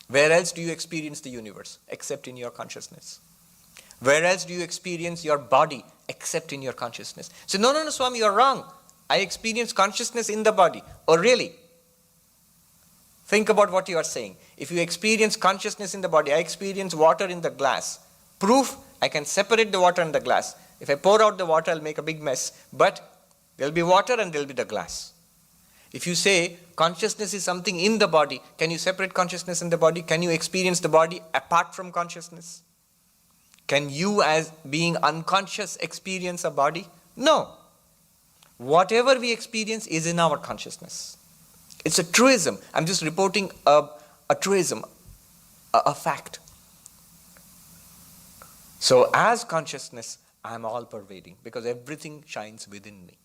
Where else do you experience the universe except in your consciousness? Where else do you experience your body except in your consciousness? So, no, Swami, you're wrong. I experience consciousness in the body. Oh, really? Think about what you are saying. If you experience consciousness in the body, I experience water in the glass. Proof, I can separate the water and the glass. If I pour out the water, I'll make a big mess. But there'll be water and there'll be the glass. If you say consciousness is something in the body, can you separate consciousness in the body? Can you experience the body apart from consciousness? Can you, as being unconscious, experience a body? No. Whatever we experience is in our consciousness. It's a truism. I'm just reporting a a truism, a fact. So as consciousness, I am all pervading because everything shines within me.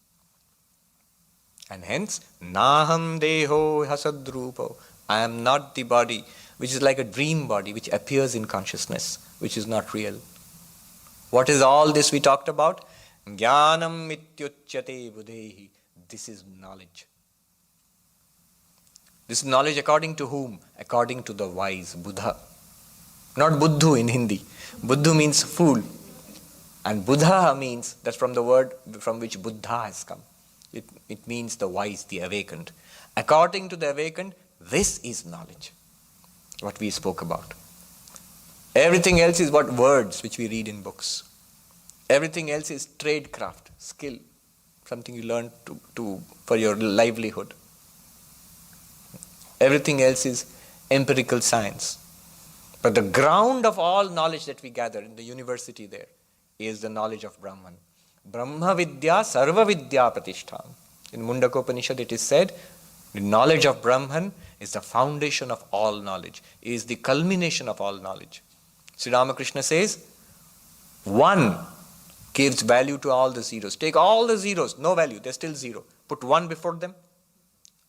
And hence, naham deho hasadrupo. I am not the body, which is like a dream body which appears in consciousness, which is not real. What is all this we talked about? Jnanam mityuchyate buddhehi. This is knowledge. This is knowledge according to whom? According to the wise, Buddha. Not Buddhu in Hindi. Buddhu means fool. And Buddha means, that's from the word from which Buddha has come. It means the wise, the awakened. According to the awakened, this is knowledge. What we spoke about. Everything else is what words which we read in books. Everything else is tradecraft, skill, something you learn for your livelihood. Everything else is empirical science. But the ground of all knowledge that we gather in the university there is the knowledge of Brahman. Brahma Vidya Sarva Vidya Pratistham. In Mundakopanishad it is said, the knowledge of Brahman is the foundation of all knowledge, is the culmination of all knowledge. Sri Ramakrishna says, one gives value to all the zeros. Take all the zeros, no value, they're still zero. Put one before them,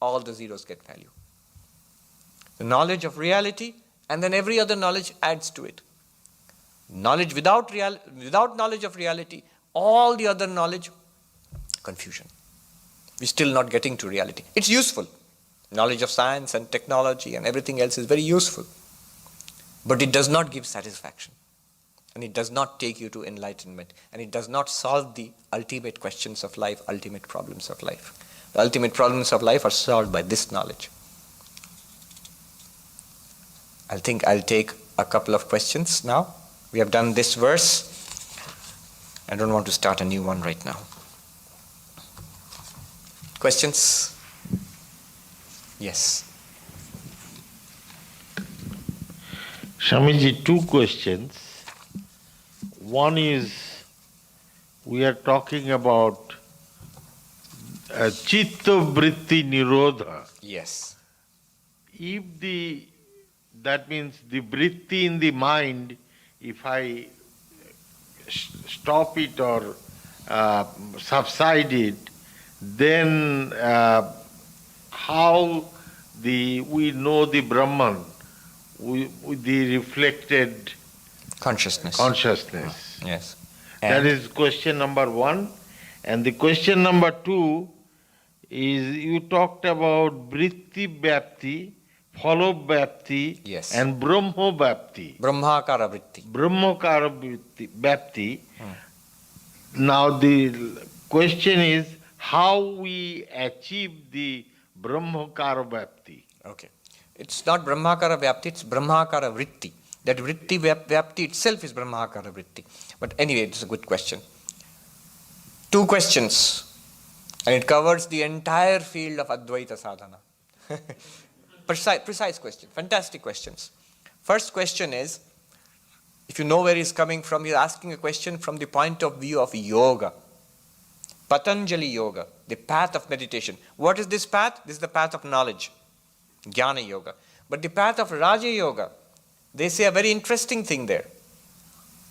all the zeros get value. The knowledge of reality, and then every other knowledge adds to it. Knowledge without knowledge of reality, all the other knowledge, confusion. We're still not getting to reality. It's useful. Knowledge of science and technology and everything else is very useful. But it does not give satisfaction. And it does not take you to enlightenment. And it does not solve the ultimate questions of life, ultimate problems of life. The ultimate problems of life are solved by this knowledge. I think I'll take a couple of questions now. We have done this verse. I don't want to start a new one right now. Questions? Yes. Swamiji, two questions. One is, we are talking about chitta vritti nirodha. Yes. If that means the vritti in the mind, if I stop it or subside it, then how we know the Brahman, with the reflected Consciousness. Yes. That is question number one. And the question number two is, you talked about vritti vyapti, phalo vyapti, yes, and brahmo vyapti. Brahmakara vritti. Brahmakara vyapti. Now the question is, how we achieve the brahmakara vyapti? Okay. It's not Brahmakara vyapti, it's Brahmakara vritti. That vritti vyapti itself is Brahmakara vritti. But anyway, it's a good question. Two questions. And it covers the entire field of Advaita sadhana. Precise question. Fantastic questions. First question is, if you know where he's coming from, he's asking a question from the point of view of yoga. Patanjali yoga, the path of meditation. What is this path? This is the path of knowledge. Jnana yoga. But the path of Raja yoga, they say a very interesting thing there.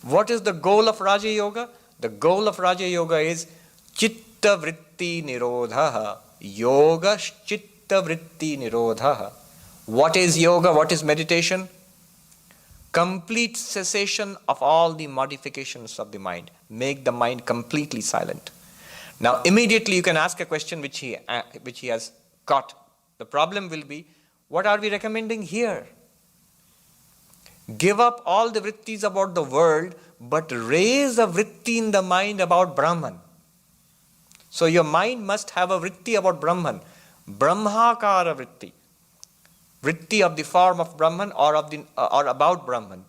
What is the goal of Raja yoga? The goal of Raja yoga is chitta vritti nirodha. Yoga chitta vritti nirodha. What is yoga? What is meditation? Complete cessation of all the modifications of the mind. Make the mind completely silent. Now immediately you can ask a question which he has caught. The problem will be, what are we recommending here? Give up all the vrittis about the world, but raise a vritti in the mind about Brahman. So your mind must have a vritti about Brahman. Brahmakara vritti. Vritti of the form of Brahman or about Brahman.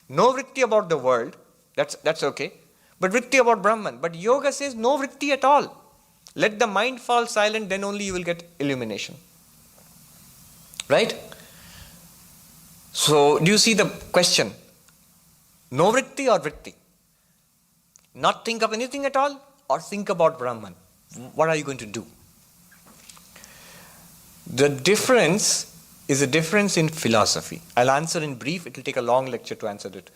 No vritti about the world, that's okay. But vritti about Brahman. But yoga says no vritti at all. Let the mind fall silent, then only you will get illumination. Right? So, do you see the question? No vritti or vritti? Not think of anything at all, or think about Brahman? What are you going to do? The difference is a difference in philosophy. I'll answer in brief. It will take a long lecture to answer it.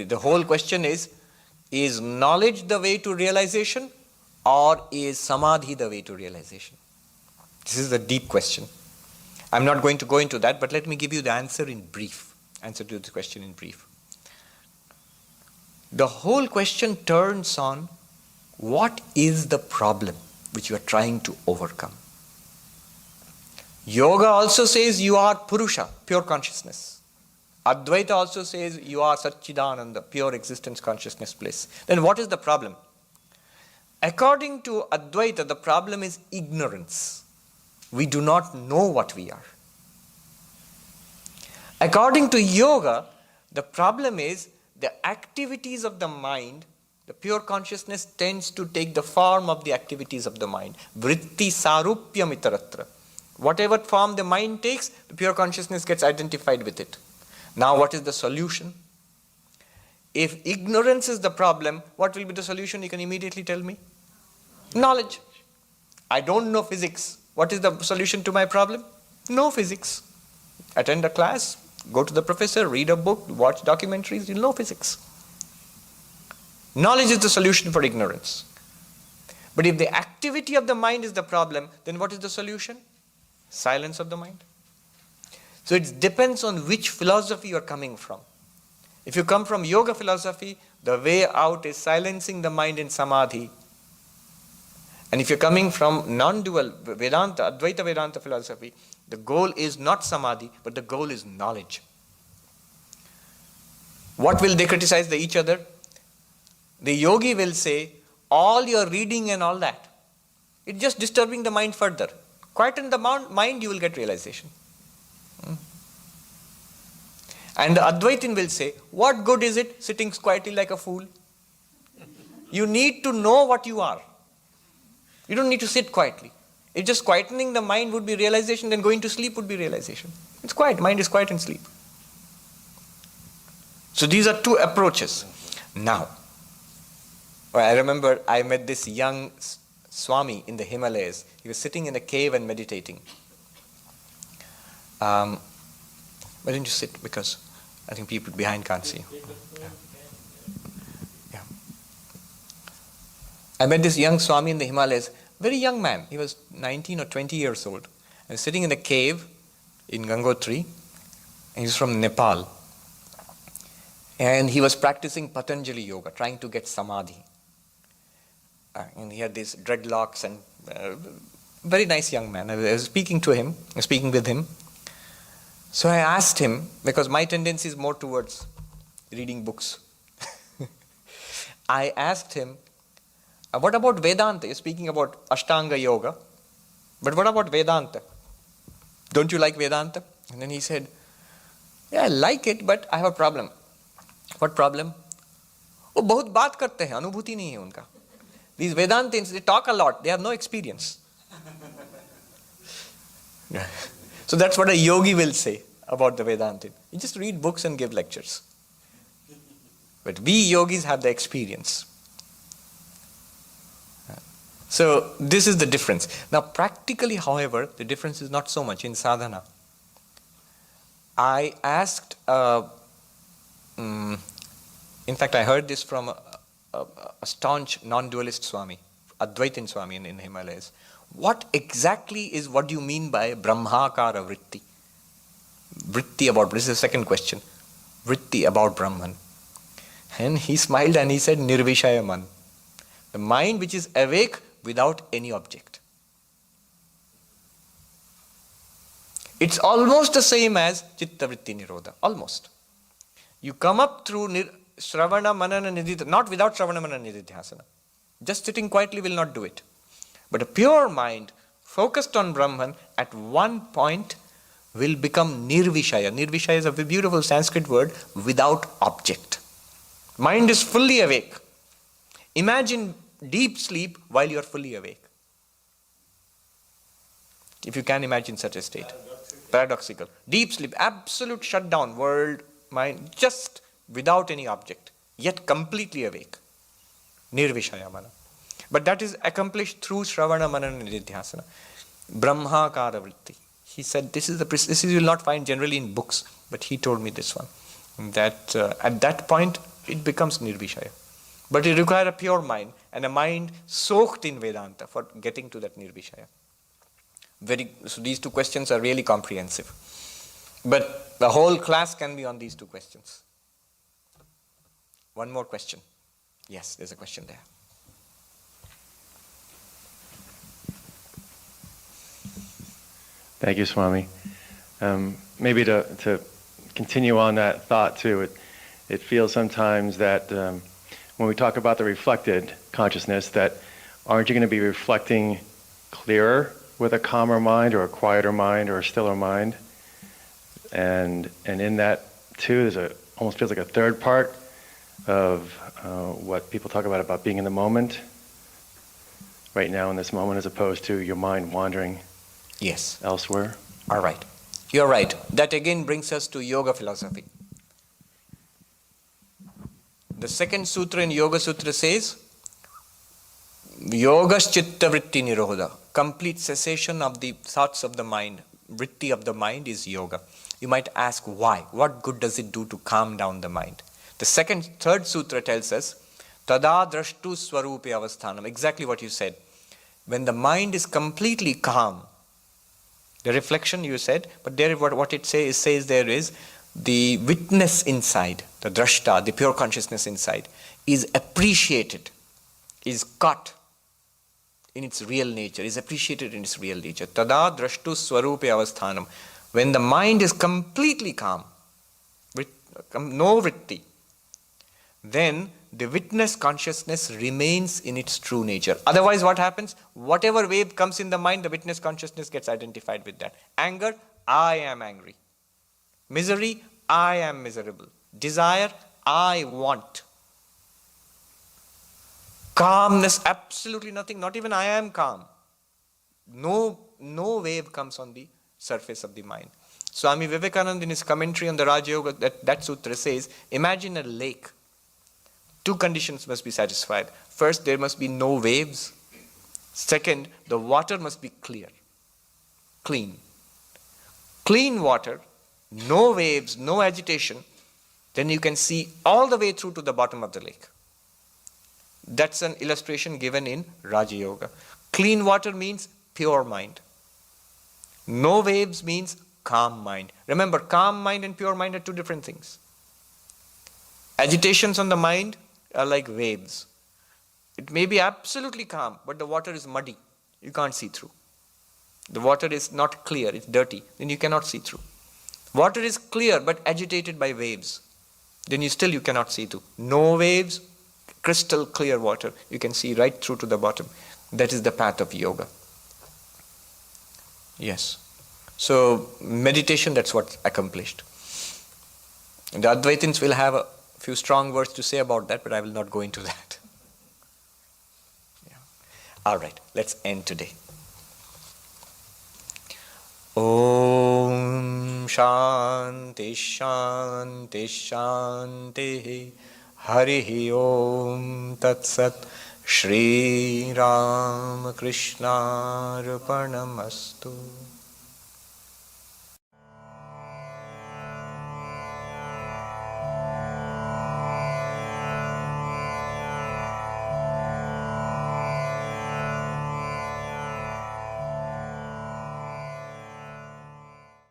The whole question is knowledge the way to realization, or is samadhi the way to realization? This is the deep question. I'm not going to go into that, but let me give you the answer in brief. Answer to the question in brief. The whole question turns on what is the problem which you are trying to overcome. Yoga also says you are Purusha, pure consciousness. Advaita also says you are Satchidananda, pure existence consciousness bliss. Then what is the problem? According to Advaita, the problem is ignorance. We do not know what we are. According to Yoga, the problem is the activities of the mind. The pure consciousness tends to take the form of the activities of the mind. Vritti sarupyam itaratra. Whatever form the mind takes, the pure consciousness gets identified with it. Now what is the solution? If ignorance is the problem, what will be the solution? You can immediately tell me. Knowledge. I don't know physics. What is the solution to my problem? No physics. Attend a class, go to the professor, read a book, watch documentaries, you'll know physics. Knowledge is the solution for ignorance. But if the activity of the mind is the problem, then what is the solution? Silence of the mind. So it depends on which philosophy you are coming from. If you come from yoga philosophy, the way out is silencing the mind in samadhi. And if you're coming from non-dual Vedanta, Advaita Vedanta philosophy, the goal is not samadhi, but the goal is knowledge. What will they criticize each other? The yogi will say, all your reading and all that, it's just disturbing the mind further. Quieten the mind, you will get realization. And the Advaitin will say, what good is it sitting quietly like a fool? You need to know what you are. You don't need to sit quietly. If just quietening the mind would be realization, then going to sleep would be realization. It's quiet. Mind is quiet in sleep. So these are two approaches. Now, I remember I met this young Swami in the Himalayas. He was sitting in a cave and meditating. Why didn't you sit? Because I think people behind can't see. Yeah. I met this young Swami in the Himalayas. Very young man. He was 19 or 20 years old. And sitting in a cave in Gangotri. And he was from Nepal. And he was practicing Patanjali yoga, trying to get samadhi. And he had these dreadlocks and very nice young man. I was speaking with him. So I asked him, because my tendency is more towards reading books. I asked him, what about Vedanta? You're speaking about Ashtanga yoga. But what about Vedanta? Don't you like Vedanta? And then he said, yeah, I like it, but I have a problem. What problem? वो बहुत बात करते हैं, अनुभूति नहीं है उनका. These Vedantins, they talk a lot, they have no experience. So that's what a yogi will say about the Vedantin. You just read books and give lectures. But we yogis have the experience. So this is the difference. Now practically, however, the difference is not so much in sadhana. I asked, in fact I heard this from a staunch non-dualist Swami, Advaitin Swami in the Himalayas. What exactly is what do you mean by Brahmakara Vritti? Vritti about, this is the second question. Vritti about Brahman. And he smiled and he said, Nirvishaya man. The mind which is awake without any object. It's almost the same as Chitta Vritti Nirodha. Almost. You come up through Shravana, Manana, Nididhyasana, not without Shravana, Manana, Nididhyasana. Just sitting quietly will not do it. But a pure mind, focused on Brahman, at one point will become Nirvishaya. Nirvishaya is a beautiful Sanskrit word, without object. Mind is fully awake. Imagine deep sleep while you are fully awake. If you can imagine such a state. Paradoxical. Deep sleep, absolute shutdown, world, mind, just without any object, yet completely awake. Nirvishaya mana. But that is accomplished through Shravana, Manana, Nididhyasana. Brahmakara Vritti. He said, this is you will not find generally in books, but he told me this one. That at that point, it becomes Nirvishaya. But it requires a pure mind, and a mind soaked in Vedanta for getting to that Nirvishaya. So these two questions are really comprehensive. But the whole class can be on these two questions. One more question. Yes, there's a question there. Thank you, Swami. Maybe to continue on that thought too, it feels sometimes that when we talk about the reflected consciousness, that aren't you going to be reflecting clearer with a calmer mind or a quieter mind or a stiller mind? And in that too, almost feels like a third part of what people talk about being in the moment, right now in this moment, as opposed to your mind wandering elsewhere. All right. You're right. That again brings us to yoga philosophy. The second sutra in Yoga Sutra says, Yogas chitta vritti nirodha. Complete cessation of the thoughts of the mind. Vritti of the mind is yoga. You might ask why? What good does it do to calm down the mind? The third sutra tells us, Tada drashtu swarupe avasthanam. Exactly what you said. When the mind is completely calm, the reflection you said, but there what it says there is, the witness inside, the drashta, the pure consciousness inside, is appreciated, is caught in its real nature, is appreciated in its real nature. Tada drashtu swarupe avasthanam. When the mind is completely calm, with no vritti, then the witness consciousness remains in its true nature. Otherwise what happens? Whatever wave comes in the mind, the witness consciousness gets identified with that. Anger, I am angry. Misery, I am miserable. Desire, I want. Calmness, absolutely nothing, not even I am calm. No wave comes on the surface of the mind. Swami Vivekananda in his commentary on the Raja Yoga, that sutra says, imagine a lake. Two conditions must be satisfied. First, there must be no waves. Second, the water must be clear, clean. Clean water, no waves, no agitation, then you can see all the way through to the bottom of the lake. That's an illustration given in Raja Yoga. Clean water means pure mind. No waves means calm mind. Remember, calm mind and pure mind are two different things. Agitations on the mind are like waves. It may be absolutely calm, but the water is muddy. You can't see through. The water is not clear, it's dirty, then you cannot see through. Water is clear but agitated by waves, then you cannot see through. No waves, crystal clear water, you can see right through to the bottom. That is the path of yoga. Yes. So meditation, that's what's accomplished. And the Advaitins will have a few strong words to say about that, but I will not go into that. Yeah. All right, let's end today. Om Shanti Shanti Shanti Harihi Om Tat Sat Shri Ram Krishna Arpanamastu.